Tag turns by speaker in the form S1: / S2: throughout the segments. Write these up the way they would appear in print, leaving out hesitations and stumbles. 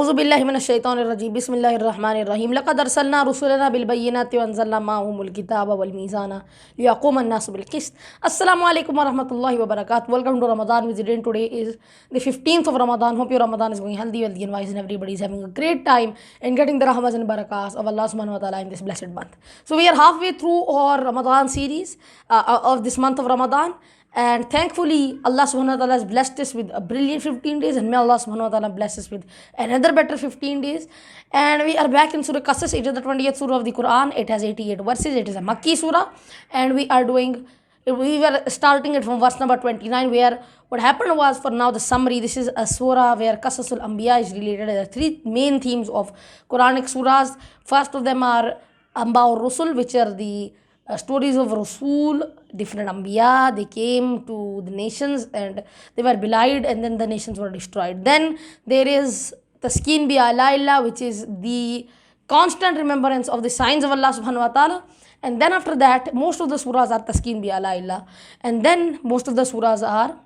S1: A'udhu billahi minash shaitanir rajeem. Bismillahir rahmanir rahim. Laqad arsalna rusulana bil bayyinati wa anzalna ma'ahumul kitaba wal mizana liyaquma an-nasu bil qist. Assalamu alaikum wa rahmatullahi wa barakatuh. Welcome to Ramadan with Zidane. Today is the 15th of Ramadan. Hope your Ramadan is going healthy, wealthy and wise and everybody is having a great time and getting the rahmas and barakas of Allah subhanahu wa ta'ala in this blessed month. So we are halfway through our Ramadan series of this month of Ramadan. And thankfully, Allah subhanahu wa ta'ala has blessed us with a brilliant 15 days, and may Allah subhanahu wa ta'ala bless us with another better 15 days. And we are back in Surah Qasas. It is the 20th surah of the Quran. It has 88 verses. It is a Makki surah. And we were starting it from verse number 29, where what happened was, for now the summary, this is a surah where Qasasul Anbiya is related. There are three main themes of Quranic surahs. First of them are Amba or Rusul, which are the stories of Rasul, different Anbiya. They came to the nations and they were belied, and then the nations were destroyed. Then there is Taskin bi Alaillah, which is the constant remembrance of the signs of Allah subhanahu wa ta'ala. And then after that, most of the surahs are Taskin bi Alaillah. And then most of the surahs are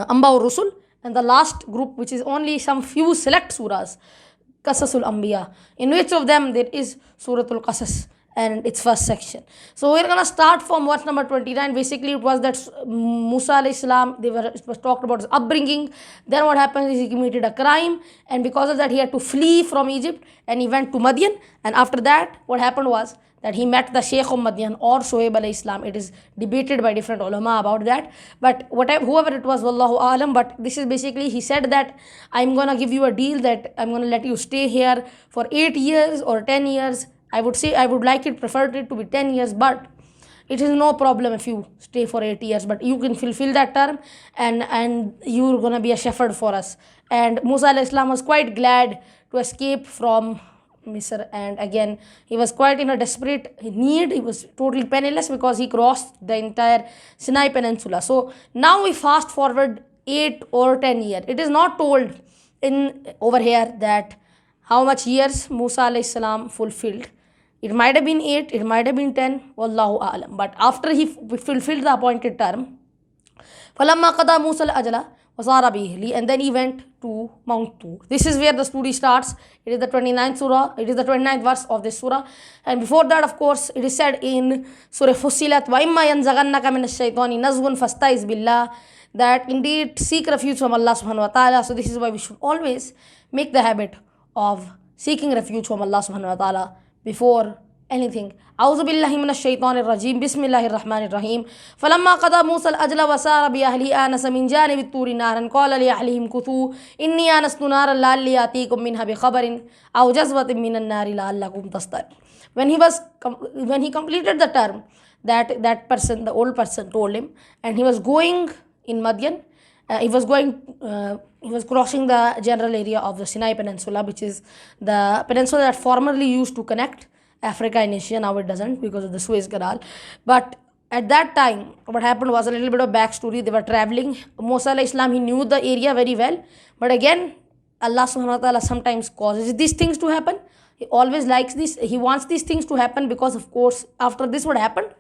S1: Amba or Rusul. And the last group, which is only some few select surahs, Qasasul Anbiya, in which of them there is Suratul Qasas and its first section. So we're gonna start from verse number 29. Basically, it was that Musa alayhi salam, it was talked about his upbringing. Then what happened is he committed a crime, and because of that he had to flee from Egypt and he went to Madian. And after that, what happened was that he met the Sheikh of Madian or Shoaib alayhi salam. It is debated by different ulama about that, but whoever it was, wallahu alam. But this is basically, he said that I'm gonna give you a deal that I'm gonna let you stay here for 8 years or 10 years. I would say I would like it, preferred it to be 10 years, but it is no problem if you stay for 8 years, but you can fulfill that term and you're going to be a shepherd for us. And Musa alayhi salam was quite glad to escape from Misr, and again he was quite in a desperate need. He was totally penniless because he crossed the entire Sinai Peninsula. So now we fast forward 8 or 10 years. It is not told in over here that how much years Musa alayhi salam fulfilled. It might have been 8, it might have been 10, wallahu a'lam. But after he fulfilled the appointed term, فَلَمَّا قَضَى مُوسَى الْأَجَلَ وَصَارَ بِأَهْلِهِ, and then he went to Mount Tur. This is where the story starts. It is the 29th surah, it is the 29th verse of this surah. And before that, of course, it is said in Surah Fussilat, وَإِمَّا يَنْزَغَنَّكَ مِنَ الشَّيْطَانِ نَزْغٌ فَاسْتَعِذْ بِاللَّهِ, that indeed seek refuge from Allah subhanahu wa ta'ala. So this is why we should always make the habit of seeking refuge from Allah subhanahu wa ta'ala before anything. A'udhu billahi minash shaitanir rajeem. Bismillahir rahmanir rahim. Falamma qada Musa al-ajla wa sara bi ahlihi anasa min janibit turi naran qala li ahlihim kuthu inni anastu naran la'alli atikum minha bi khabarin aw jazwatin minan nari la'allakum tastarun. When he completed the term, that person, the old person, told him, and he was going in Madian. He was crossing the general area of the Sinai Peninsula, which is the peninsula that formerly used to connect Africa and Asia. Now it doesn't because of the Suez Canal. But at that time, what happened was a little bit of backstory. They were traveling. Musa alayhi salam, he knew the area very well. But again, Allah subhanahu wa ta'ala sometimes causes these things to happen. He always likes this. He wants these things to happen because, of course, after this what happened,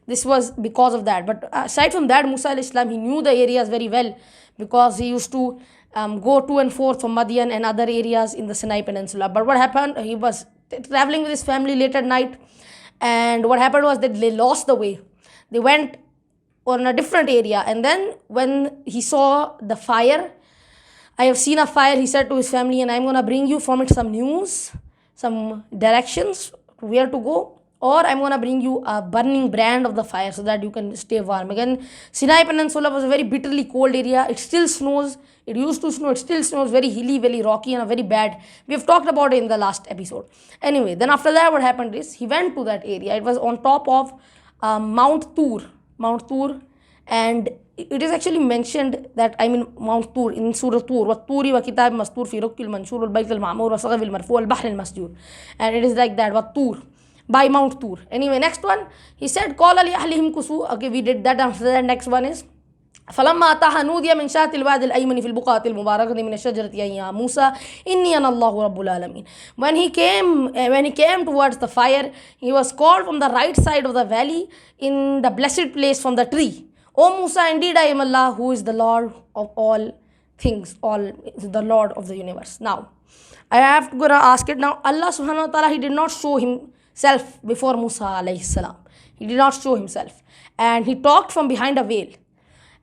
S1: this was because of that. But aside from that, Musa alayhi salam, he knew the areas very well because he used to go to and forth from Madian and other areas in the Sinai Peninsula. But what happened, he was traveling with his family late at night, and what happened was that they lost the way. They went on a different area, and then when he saw the fire, I have seen a fire, he said to his family, and I'm going to bring you from it some news, some directions to where to go, or I'm going to bring you a burning brand of the fire so that you can stay warm. Again, Sinai Peninsula was a very bitterly cold area. It still snows. It used to snow. It still snows, very hilly, very rocky, and a very bad. We have talked about it in the last episode. Anyway, then after that, what happened is he went to that area. It was on top of Mount Tur. And it is actually mentioned that, Mount Tur in Surah Tur, وَالطُّورِ وَكِتَابٍ مَسْطُورٍ فِي رُكِّ الْمَنْشُورِ وَالْبَيْتِ الْمَعْمُورِ وَالسَّقْفِ الْمَرْفُوعِ وَالْبَحْرِ الْمَسْجُورِ. And it is like that, وَالطُّور, by Mount Tur. Anyway, next one, he said, قَالَ لِأَهْلِهِمْ كُسُوا. Okay, we did that. After that, next one is, فَلَمَّا أَتَاهَا نُودِيَ مِنْ شَاطِئِ الْوَادِ الْأَيْمَنِ فِي الْبُقْعَةِ الْمُبَارَكَةِ مِنَ الشَّجَرَةِ يَا مُوسَى إِنِّي أَنَا اللَّهُ رَبُّ الْعَالَمِينَ. When he came towards the fire, he was called from the right side of the valley in the blessed place from the tree. O Musa, indeed I am Allah, who is the Lord of all things, the Lord of the universe. Now, I have to gonna ask it now. Allah subhanahu wa ta'ala, He did not show Himself before Musa alayhi salam. He did not show Himself. And He talked from behind a veil.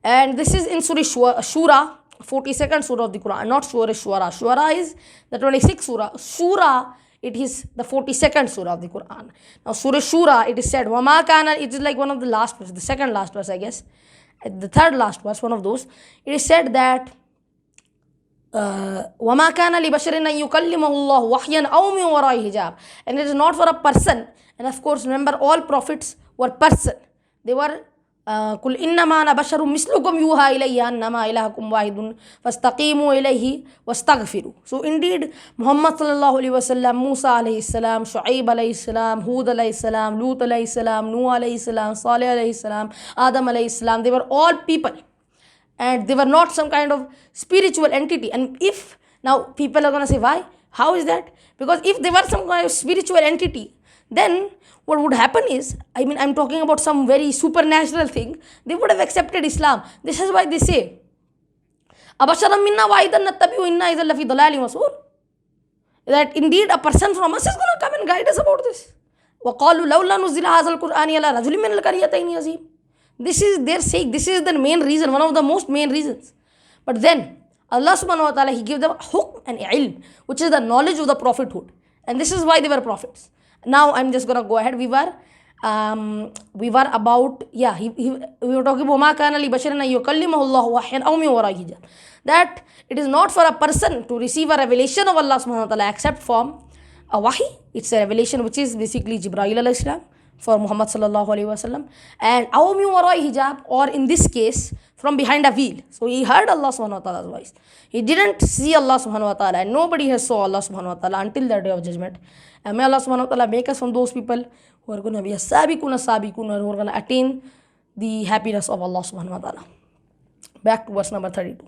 S1: And this is in Surah Shura, 42nd Surah of the Quran, not Surah Shura. Shura is the 26th Surah. Surah, it is the 42nd Surah of the Quran. Now Surah Shura, it is said, Wama kana, it is like one of the last verses, the second last verse, I guess. The third last verse, one of those. It is said that وَمَا كَانَ لِبَشَرٍ أَن يُكَلِّمَهُ اللَّهُ وَحْيًا أَوْ مِنْ وَرَاءِ حِجَابٍ. And it is not for a person. And of course, remember, all prophets were person. They were قُلْ إِنَّمَا أَنَا بَشَرٌ مِثْلُكُمْ يُوحَى إِلَيَّ أَنَّمَا إِلَهُكُمْ وَاحِدٌ فَاسْتَقِيمُوا إِلَيْهِ وَاسْتَغْفِرُوا. So indeed, Muhammad sallallahu alaihi wasallam, Musa alayhi salam, Shu'aib alayhi salam, Hud alayhi salam, Lut alayhi salam, Nuh alayhi salam, Saleh alayhi salam, Adam alayhi salam, they were all people. And they were not some kind of spiritual entity. And if now people are going to say, why? How is that? Because if they were some kind of spiritual entity, then what would happen is, I mean, I'm talking about some very supernatural thing, they would have accepted Islam. This is why they say, Abasharam minna wa'idan nattabi'u inna idhan lafi dalali masur. That indeed a person from us is going to come and guide us about this. وَقَالُوا لَوْلَا نُزِّلَ هَذَا الْقُرْآنِ عَلَى رَجُلٍ مِّنَ الْقَرْيَتَيْنِ عَظِيمٍ. This is their sake. This is the main reason, one of the most main reasons. But then Allah subhanahu wa ta'ala, He gave them hukm and ilm, which is the knowledge of the prophethood. And this is why they were prophets. Now I'm just going to go ahead. We were about, we were talking about مَا كَانَ لِبَشَرٍ أَن يُكَلِّمَهُ اللَّهُ وَحْيًا أَوْ مِنْ وَرَاءِ حِجَابٍ. That it is not for a person to receive a revelation of Allah subhanahu wa ta'ala except from a wahi. It's a revelation which is basically Jibreel alayhi salam for Muhammad sallallahu alaihi wasallam, and aw min wara'i hijab, or in this case from behind a veil. So he heard Allah subhanahu wa ta'ala's voice. He didn't see Allah subhanahu wa ta'ala, and nobody has saw Allah subhanahu wa ta'ala until the day of judgment. And may Allah subhanahu wa ta'ala make us from those people who are going to be a sabiqun, who are going to attain the happiness of Allah subhanahu wa ta'ala. Back to verse number 32.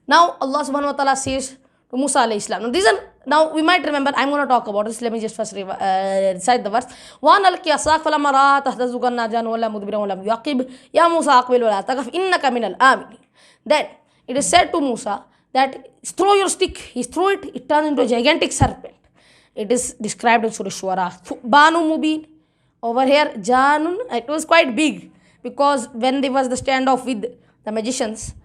S1: Now Allah subhanahu wa ta'ala says to Musa alayhi salam. Now we might remember, I'm going to talk about this. Let me just first recite the verse. وَأَنَا أَلْقِ عَصَاكَ فَلَمَّا رَأَىٰ تَهْتَزُّ كَأَنَّهَا جَانٌّ وَلَّىٰ مُدْبِرًا وَلَمْ يُعَقِّبْ يَا مُوسَىٰ أَقْبِلْ وَلَا تَخَفْ إِنَّكَ مِنَ الْآمِنِينَ. Then it is said to Musa that throw your stick. He threw it, it turned into a gigantic serpent. It is described in Surah Shura. Banu Mubin. Over here, Janun, it was quite big, because when there was the standoff with the magicians,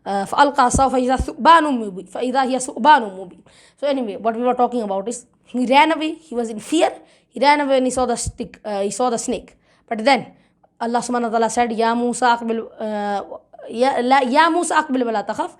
S1: فَأَلْقَى عَصَاهُ فَإِذَا ثُعْبَانٌ مُبِينٌ فَإِذَا هِيَ ثُعْبَانٌ مُبِينٌ. So anyway, what we were talking about is, he ran away, he was in fear, he ran away and he saw the stick, he saw the snake. But then Allah subhanahu wa ta'ala said, Ya Musa aqbil wa la takhaf.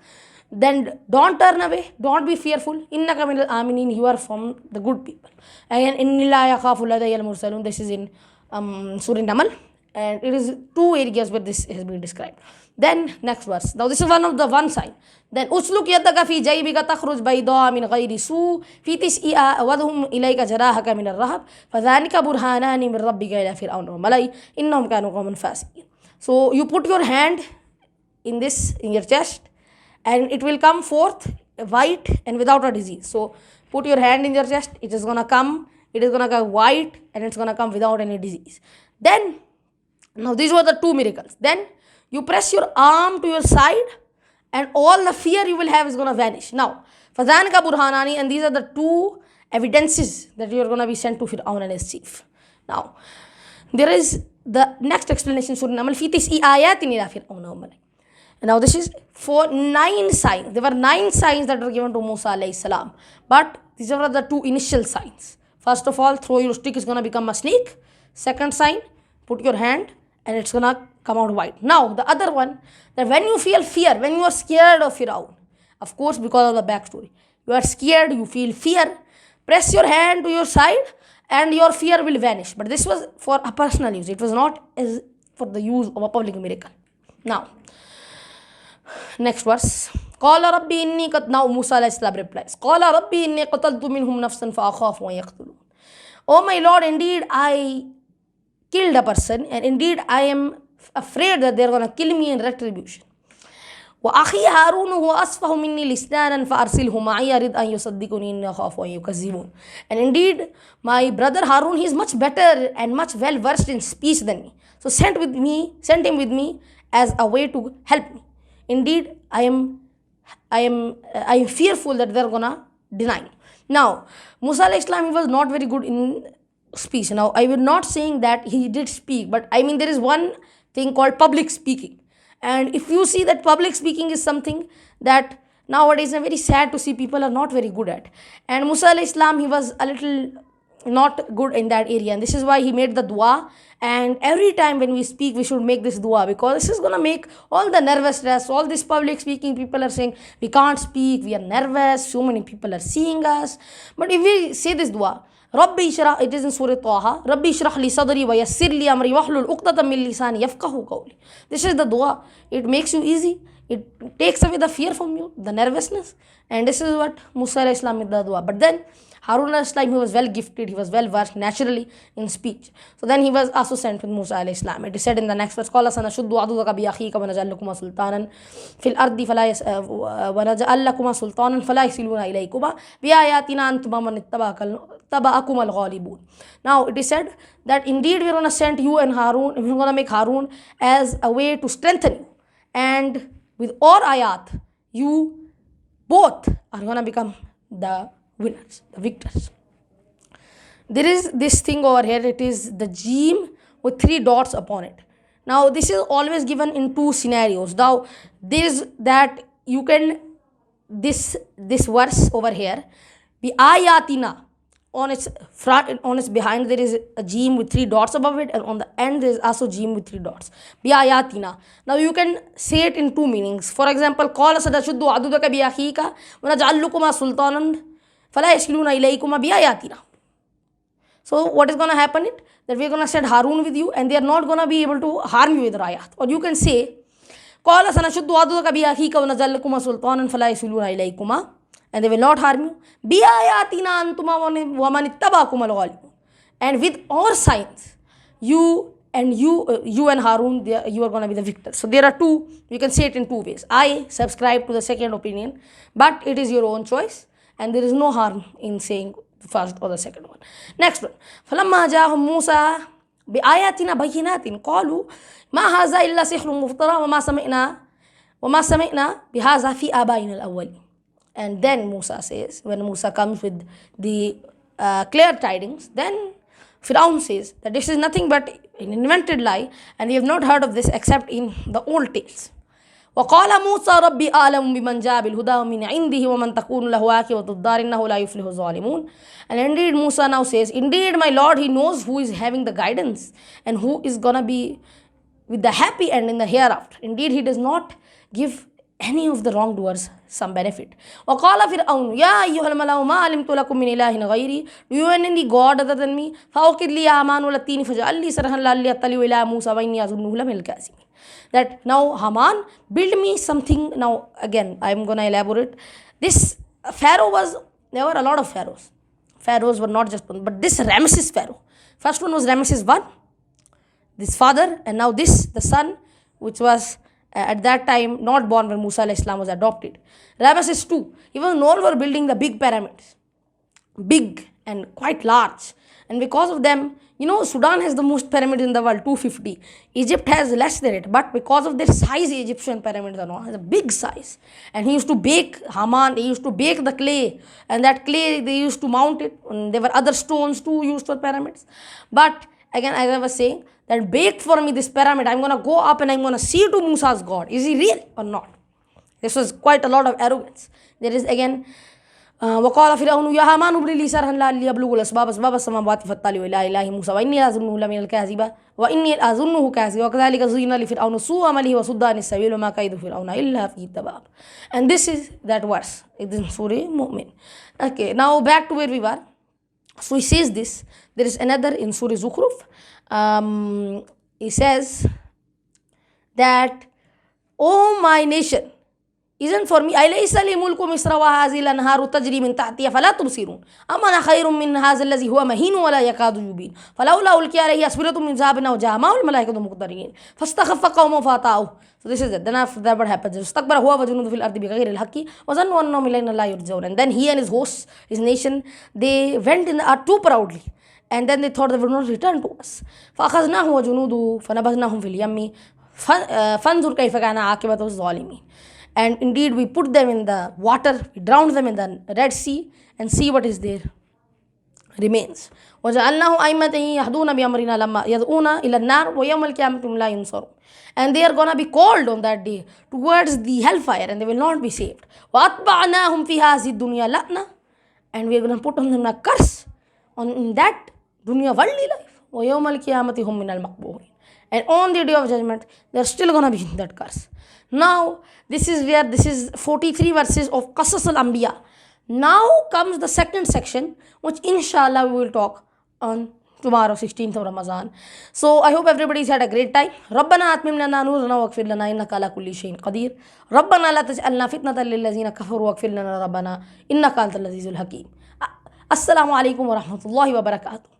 S1: Then don't turn away, don't be fearful. Innaka minal aminin, you are from the good people. And inni la yakhafu ladayya al-mursalun. This is in Surah Namal, and it is two areas where this has been described. Then next verse. Now this is one sign. Then usluk yadaka fi jaybika takhruj bayda min ghayri su fi tis'a wadhum ilayka jarahaka min ar-rahab fadhanika burhanani min rabbika ila fir'auna wa malai innahum kanu qawman fasiqin. So you put your hand in your chest, and it will come forth white and without a disease. So put your hand in your chest, it is going to come white, and it's going to come without any disease. Then, now these were the two miracles. Then you press your arm to your side, and all the fear you will have is going to vanish. Now, Fadhan ka burhanani, and these are the two evidences that you are going to be sent to Fir'aun and his chief. Now, there is the next explanation, Surah Namal, fi tis'i ayatin ila fir'auna wa malai. Now this is for 9 signs. There were 9 signs that were given to Musa alayhi salam. But these are the 2 initial signs. First of all, throw your stick, is going to become a snake. Second sign, put your hand and it's going to come out white. Now the other one, that when you feel fear, when you are scared of Fir'aun, of course because of the backstory, you are scared, you feel fear, press your hand to your side and your fear will vanish. But this was for a personal use. It was not as for the use of a public miracle. Now, next verse. Now Musa alayhi salam replies, Oh my Lord, indeed I killed a person, and indeed I am afraid that they are going to kill me in retribution. وأخي هارون هو أصفه مني لسانا فأرسله معي يريد أن يصدقني إني أخاف أن يكذبون. And indeed my brother Harun, he is much better and much well versed in speech than me. So send him with me as a way to help me. Indeed I am fearful that they are gonna deny me. Now, Musa alayhi salam, he was not very good in speech. Now, I will not saying that he did speak, but I mean there is one thing called public speaking. And if you see that public speaking is something that nowadays I'm very sad to see people are not very good at. And Musa alayhi salam, he was a little not good in that area, and this is why he made the dua. And every time when we speak, we should make this dua, because this is going to make all the nervousness, all this public speaking, people are saying we can't speak, we are nervous, so many people are seeing us. But if we say this dua, Rabbi Ishrah, it is in Surah Taha, Rabbi Ishrah li sadri wa yassir li amri wahlul uqdatan min lisani yafqahu qawli. This is the dua. It makes you easy. It takes away the fear from you, the nervousness. And this is what Musa alayhi salam did the dua. But then Harun alayhi salam, he was well gifted, he was well versed naturally in speech. So then he was also sent with Musa alayhi salam. It is said in the next verse, قَالَ سَنَشُدُّ عَضُدَكَ بِأَخِيكَ وَنَجْعَلْ لَكُمَا سُلْطَانًا فِي الْأَرْضِ وَنَجْعَلْ لَكُمَا سُلْطَانًا فَلَا يَصِلُونَ إِلَيْكُمَا بِآيَاتِنَا أَنْتُمَا وَمَنِ اتَّبَعَكُمَا الْغَالِبُونَ. Now it is said that indeed we are going to send you and Harun, we are going to make Harun as a way to strengthen you. And with our ayat, you both are going to become the winners, the victors. There is this thing over here, it is the Jim with 3 dots upon it. Now this is always given in 2 scenarios. Now there is that you can, this verse over here, bi ayatina, on its front, on its behind there is a Jim with 3 dots above it, and on the end there is also Jim with 3 dots. Bi ayatina. Now you can say it in 2 meanings. For example, qala sadashuddu adudaka bi akhika wa naj'alukuma sultanan fala yasluna ilaykuma bi ayatina. So what is going to happen is that we are going to send Harun with you, and they are not going to be able to harm you with ayat. Or you can say qala sanashuddu adudaka bi akhika wa naj'alukuma sultanan fala yasluna ilaykuma, and they will not harm you. Bi ayatina antuma wa man ittabakum al-ghalibun. And with our signs, you and Harun, you are going to be the victor. So there are 2, you can say it in 2 ways. I subscribe to the second opinion, but it is your own choice, and there is no harm in saying the first or the second one. Next one. فَلَمَّا جَاءَهُم مُوسَى بِآيَاتِنَا بَيِّنَاتٍ قَالُوا مَا هَذَا إِلَّا سِحْرٌ مُفْتَرًى وَمَا سَمِعْنَا بِهَذَا فِي آبَائِنَا الْأَوَّلِينَ. And then Musa says, when Musa comes with the clear tidings, then Firaun says that this is nothing but an invented lie, and we have not heard of this except in the old tales. وقال موسى ربي أعلم بمن جاء بالهدى من عنده ومن تكون له عاقبة الدار إنه لا يفلح الظالمون. And indeed Musa now says, indeed my Lord, he knows who is having the guidance and who is gonna be with the happy end in the hereafter. Indeed he does not give any of the wrongdoers some benefit. وقال فرعون يا أيها الملأ ما علمت لكم من إله غيري. Do you have any God other than me? فأوقد لي هامان والتين فاجعل لي صرحا لعلي أطلع إلى موسى وإني أظنه لمن الكاذبين. That now Haman, build me something. Now again I am going to elaborate. This Pharaoh there were a lot of pharaohs. Pharaohs were not just one, but this Ramesses Pharaoh. First one was Ramesses I, this father, and now this, the son, which was at that time not born when Musa alayhi salam was adopted. Ramesses II, he was known for building the big pyramids, big and quite large. And because of them, Sudan has the most pyramids in the world, 250. Egypt has less than it, but because of their size, Egyptian pyramids has a big size. And he used to bake, Haman, he used to bake the clay, and that clay they used to mount it. And there were other stones too used for pyramids. But again, as I was saying, that bake for me this pyramid, I'm going to go up and I'm going to see to Musa's God. Is he real or not? This was quite a lot of arrogance. There is again, وقال فرعون يا هامان ابن لي صرحا لعلي أبلغ أسباب السماوات فأطلع إلى إله موسى وإني أظنه لمن الكاذبين وكذلك زين لفرعون سوء عمله وصد عن السبيل وما كيد فرعون إلا في تباب. And this is that verse. It is in Surah Mu'min. Okay, now back to where we were. So he says this. There is another in Surah Zukhruf. He says that, O my nation, isn't for me أليس لي ملك مصر وهذه الأنهار تجري من تحتي فلا تبصرون أم أنا خير من هذا الذي هو مهين ولا يكاد يبين فلولا ألقي عليه أسورة من ذهب أو جاء معه الملائكة مقترنين فاستخف قومه فأطاعوه. So this is it. Then after that what happens? استكبر هو وجنوده في الأرض بغير الحق وظنوا أنهم إلينا لا يرجعون. And then he and his hosts, his nation, they went in the earth too proudly, and then they thought they would not return to us. فأخذناه وجنوده فنبذناهم في اليم فانظر كيف كان عاقبة الظالمين. And indeed, we put them in the water, we drowned them in the Red Sea, and see what is there remains. وَجَعَلْنَاهُ أَئِمَّةً يَهْدُونَ بِأَمْرِنَا لَمَّا يَدْعُونَ إِلَى النَّارِ وَيَوْمَ الْقِيَامَةِ هُمْ لَا يُنصَرُونَ. And they are going to be called on that day towards the hellfire, and they will not be saved. وَأَتْبَعْنَاهُمْ فِي هَذِهِ الدُّنْيَا لَعْنَةً. And we are going to put on them a curse in that dunya worldly life. وَيَوْمَ الْقِيَامَةِ هُمْ مِنَ الْمَقْبُوحِينَ. And on the day of judgment, they are still going to be in that curse. Now, this is 43 verses of Qasas al-Anbiya. Now comes the second section, which inshallah we will talk on tomorrow, 16th of Ramadan. So I hope everybody's had a great time. ربنا أتمم لنا نورنا واغفر لنا إنك على كل شيء قدير. ربنا لا تجعلنا فتنة للذين كفروا واغفر لنا ربنا إنك أنت العزيز الحكيم. السلام عليكم ورحمة الله وبركاته.